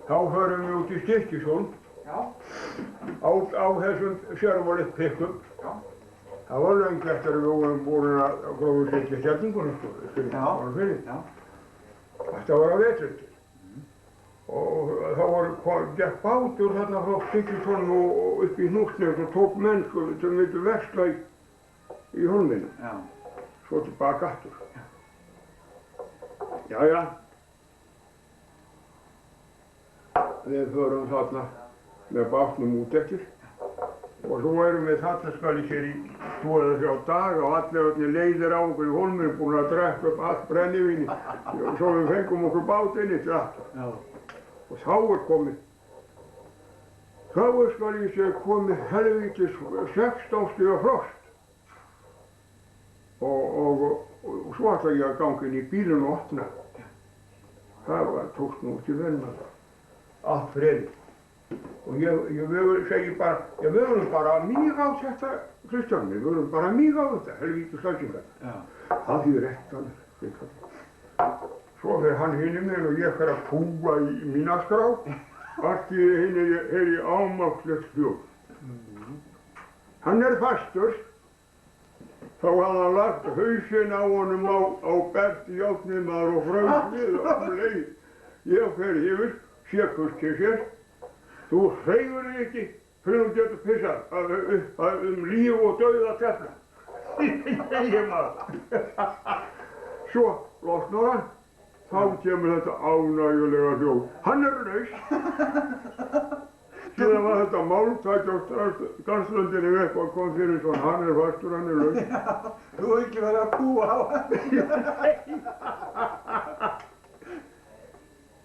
Þá förum við út í Stykkishólm á þessum Chevrolet pick-up. Það var lengi eftir að við vorum búin að gróðursetja stellingunum fyrir. Þetta var á veturinn. Og þá gekk bátur þarna frá Stykkishólm og upp í Hnúksnes og tók menn sem vildu versla í Hólminu. Svo tilbaka aftur. Jæja. Við förum þarna með bátnum út eftir og svo erum við þarna skal ég sér í 2 eða 3 daga og allir leiðir á okkur í Hólminu búin að drekka upp allt brennivíni svo við fengum okkur bát inn eftir aftur. Og þá komið, skal ég sér komið helvítis 16 stiga frost og svo ætla ég að ganga inn í bílinn og opna. Það tókst nú ekki vel með það. Allt friði. Og ég segi bara, við verðum bara að míga á þetta, Kristján, við verðum bara að míga á þetta, helvítis slæsingar. Það þýðir ekki þannig. Svo fer hann hinni mér og ég fer að púa í mína skrá. Allt í hinni er ég ámáttslegt hljóð. Hann fastur. Þá hafði hann lagt hausinn á honum á berti járnið maður og fraus við leið. Ég fer yfir. Sékust til sér, þú hreyfir þig ekki fyrir þú getur pissað líf og dauða að tefla. Ég maður. Svo losnar hann, þá kemur þetta ánægjulega hljóð. Hann laus. Síðan var þetta máltæki á Garðströndinni eitthvað kom fyrir svona, hann fastur, hann laus. Þú ekki verið að búa á hann.